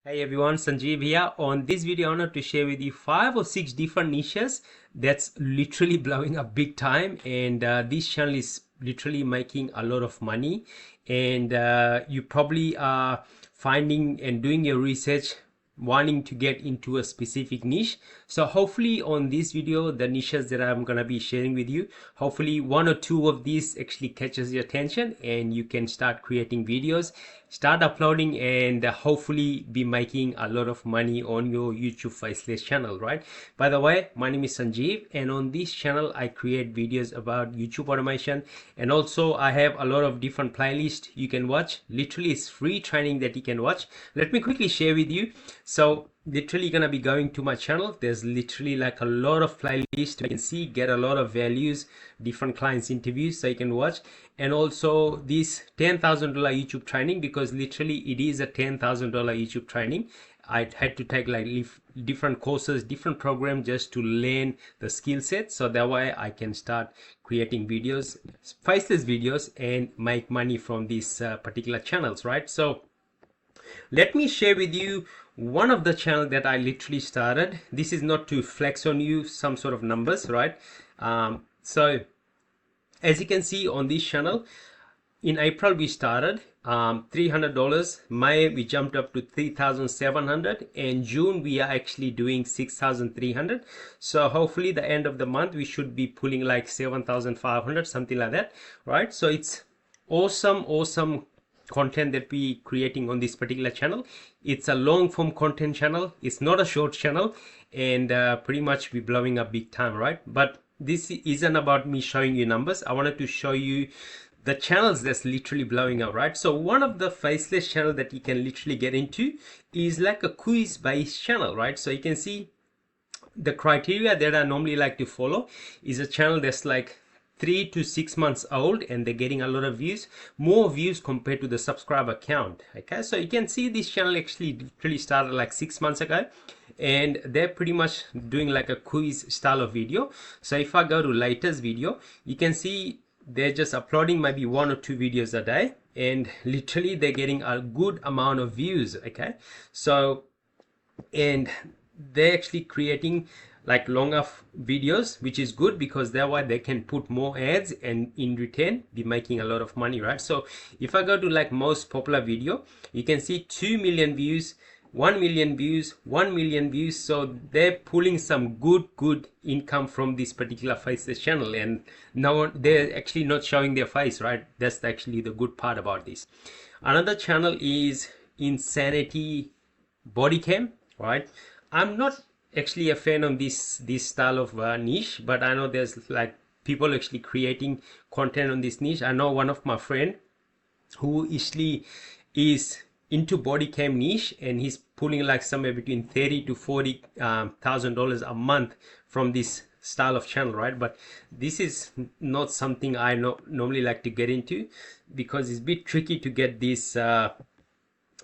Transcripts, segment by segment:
Hey everyone, Sanjeev here. On this video, I wanted to share with you 5 or 6 different niches that's literally blowing up big time, and this channel is literally making a lot of money. And you probably are finding and doing your research wanting to get into a specific niche. So hopefully on this video, the niches that I'm gonna be sharing with you, hopefully 1 or 2 of these actually catches your attention and you can start creating videos, start uploading, and hopefully be making a lot of money on your YouTube faceless channel. Right, by the way, my name is Sanjeev, and on this channel I create videos about YouTube automation, and also I have a lot of different playlists you can watch. Literally it's free training that you can watch. Let me quickly share with you. So literally gonna be going to my channel. There's literally like a lot of playlists you can see, get a lot of values, different clients interviews so you can watch, and also this $10,000 YouTube training, because literally it is a $10,000 YouTube training. I had to take like different courses, different programs just to learn the skill set, so that way I can start creating videos, faceless videos, and make money from these particular channels, right? So let me share with you one of the channel that I literally started. This is not to flex on you some sort of numbers, right? So as you can see on this channel, in April we started $300. May we jumped up to 3,700, and June we are actually doing 6,300. So hopefully the end of the month we should be pulling like 7,500, something like that, right? So it's awesome content that we creating on this particular channel. It's a long form content channel, it's not a short channel, and pretty much we blowing up big time, right? But this isn't about me showing you numbers. I wanted to show you the channels that's literally blowing up, right? So one of the faceless channel that you can literally get into is like a quiz based channel, right? So you can see the criteria that I normally like to follow is a channel that's like 3 to 6 months old, and they're getting a lot of views, more views compared to the subscriber count. Okay, so you can see this channel actually literally started like 6 months ago, and they're pretty much doing like a quiz style of video. So if I go to latest video, you can see they're just uploading maybe 1 or 2 videos a day, and literally they're getting a good amount of views. Okay, so and they're actually creating like longer videos, which is good because that way they can put more ads and in return be making a lot of money, right? So if I go to like most popular video, you can see 2 million views, 1 million views, 1 million views. So they're pulling some good income from this particular faceless channel, and now they're actually not showing their face, right? That's actually the good part about this. Another channel is Insanity Body Cam, right? I'm not actually a fan of this style of niche, but I know there's like people actually creating content on this niche. I know one of my friend who actually is into body cam niche, and he's pulling like somewhere between 30 to 40 thousand dollars a month from this style of channel, right? But this is not something I normally like to get into, because it's a bit tricky to get this style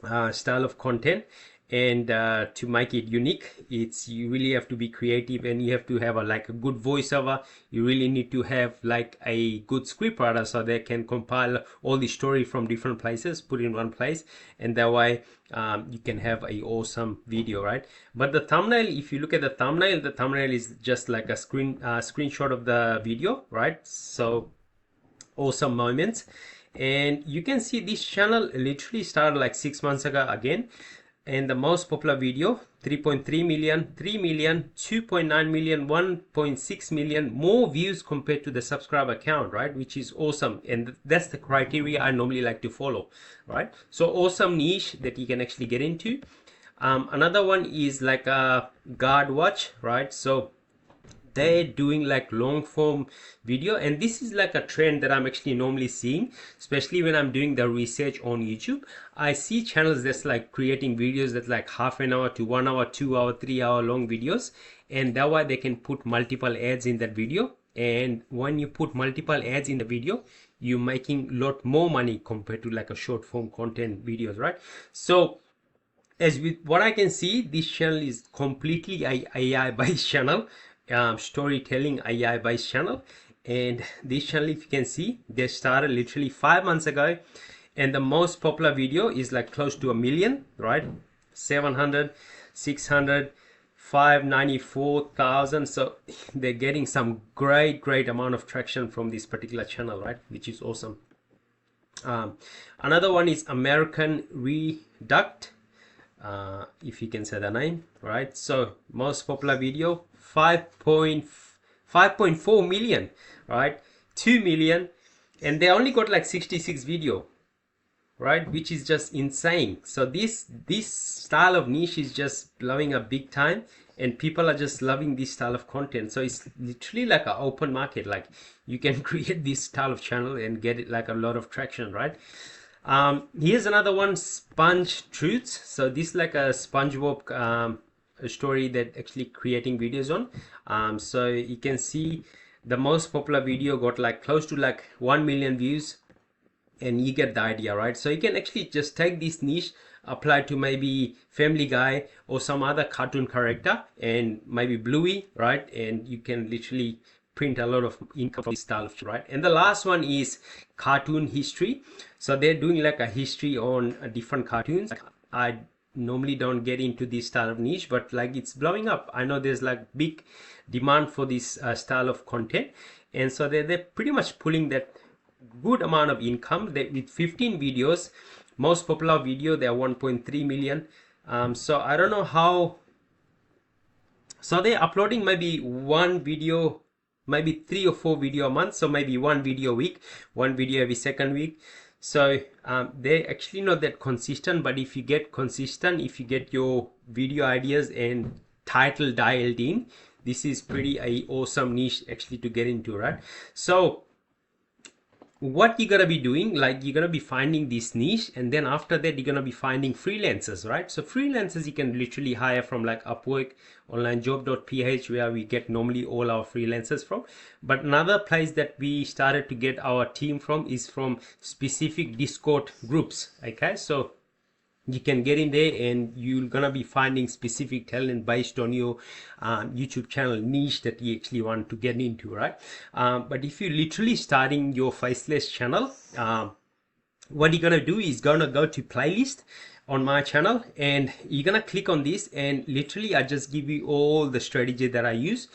of content, and to make it unique, it's you really have to be creative, and you have to have like a good voiceover. You really need to have like a good script writer, so they can compile all the story from different places, put in one place, and that way you can have a awesome video, right? But the thumbnail, if you look at the thumbnail is just like a screenshot of the video, right? So awesome moments. And you can see this channel literally started like 6 months ago again, and the most popular video 3.3 million, 3 million, 2.9 million, 1.6 million more views compared to the subscriber count, right? Which is awesome, and that's the criteria I normally like to follow, right? So awesome niche that you can actually get into. Another one is like a guard watch, right? So they're doing like long form video, and this is like a trend that I'm actually normally seeing, especially when I'm doing the research on YouTube. I see channels that's like creating videos that like half an hour to 1 hour, 2 hour, 3 hour long videos, and that way they can put multiple ads in that video. And when you put multiple ads in the video, you're making a lot more money compared to like a short form content videos, right? So as with what I can see, this channel is completely a AI based channel, storytelling AI based channel. And this channel, if you can see, they started literally 5 months ago, and the most popular video is like close to 1 million, right? 700, 600, 594,000. So they're getting some great amount of traction from this particular channel, right? Which is awesome. Another one is American Reduct, if you can say the name, right? So most popular video, 5.4 million, right? 2 million, and they only got like 66 video, right? Which is just insane. So this style of niche is just blowing up big time, and people are just loving this style of content. So it's literally like an open market. Like you can create this style of channel and get it like a lot of traction, right? Here's another one, Sponge Truths. So this is like a SpongeBob a story that actually creating videos on. So you can see the most popular video got like close to like 1 million views, and you get the idea, right? So you can actually just take this niche, apply to maybe Family Guy or some other cartoon character, and maybe Bluey, right? And you can literally print a lot of income from this style, right? And the last one is cartoon history. So they're doing like a history on different cartoons. I normally don't get into this style of niche, but like it's blowing up. I know there's like big demand for this style of content, and so they're pretty much pulling that good amount of income. They, with 15 videos, most popular video, they're 1.3 million. So I don't know how. So they're uploading maybe one video, maybe 3 or 4 video a month. So maybe one video a week, one video every second week. So they're actually not that consistent, but if you get consistent, if you get your video ideas and title dialed in, this is pretty a awesome niche actually to get into, right? So what you're gonna be doing, like you're gonna be finding this niche, and then after that you're gonna be finding freelancers, right? So freelancers you can literally hire from like Upwork, onlinejob.ph, where we get normally all our freelancers from. But another place that we started to get our team from is from specific Discord groups. Okay, so you can get in there and you're gonna be finding specific talent based on your YouTube channel niche that you actually want to get into, right? But if you're literally starting your faceless channel, what you're gonna do is gonna go to playlist on my channel, and you're gonna click on this, and literally I just give you all the strategy that I use,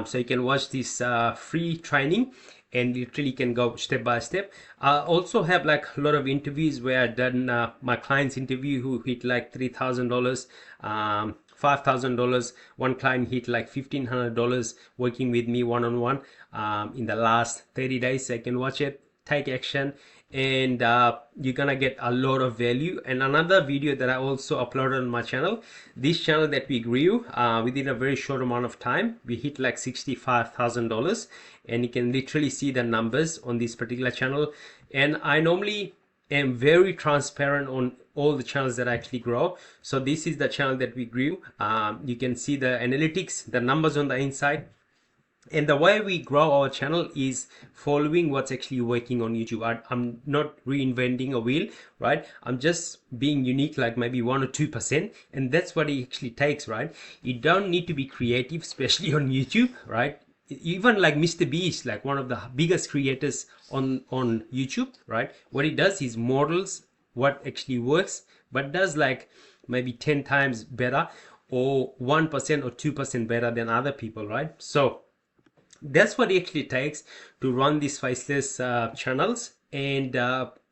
so you can watch this free training and literally can go step by step. I also have like a lot of interviews where I've done my clients interview who hit like $3,000, $5,000. One client hit like $1,500 working with me one-on-one in the last 30 days. So I can watch it, take action, and you're gonna get a lot of value. And another video that I also uploaded on my channel, this channel that we grew within a very short amount of time, we hit like $65,000, and you can literally see the numbers on this particular channel. And I normally am very transparent on all the channels that I actually grow. So this is the channel that we grew. You can see the analytics, the numbers on the inside. And the way we grow our channel is following what's actually working on YouTube. I'm not reinventing a wheel, right? I'm just being unique, like maybe 1 or 2%. And that's what it actually takes, right? You don't need to be creative, especially on YouTube, right? Even like Mr. Beast, like one of the biggest creators on YouTube, right? What he does is models what actually works, but does like maybe 10 times better or 1% or 2% better than other people, right? So that's what it actually takes to run these faceless channels. And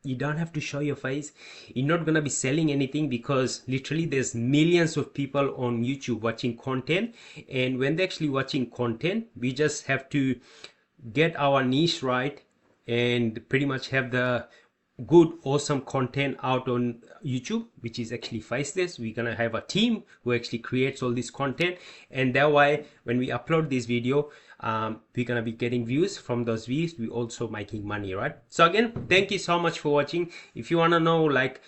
you don't have to show your face. You're not gonna be selling anything, because literally there's millions of people on YouTube watching content, and when they're actually watching content, we just have to get our niche right and pretty much have the good awesome content out on YouTube, which is actually faceless. We're gonna have a team who actually creates all this content, and that way when we upload this video, we're gonna be getting views. From those views we also making money, right? So again, thank you so much for watching. If you want to know like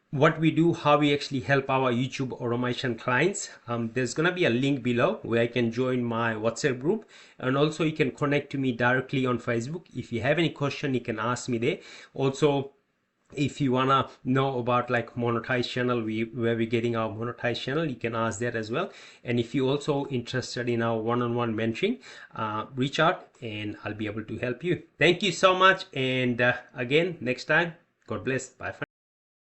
what we do, how we actually help our YouTube automation clients, there's gonna be a link below where I can join my WhatsApp group, and also you can connect to me directly on Facebook. If you have any question, you can ask me there. Also, if you wanna know about like monetized channel, where we're getting our monetized channel, you can ask that as well. And if you're also interested in our one-on-one mentoring, reach out and I'll be able to help you. Thank you so much, and again, next time, God bless. Bye for now.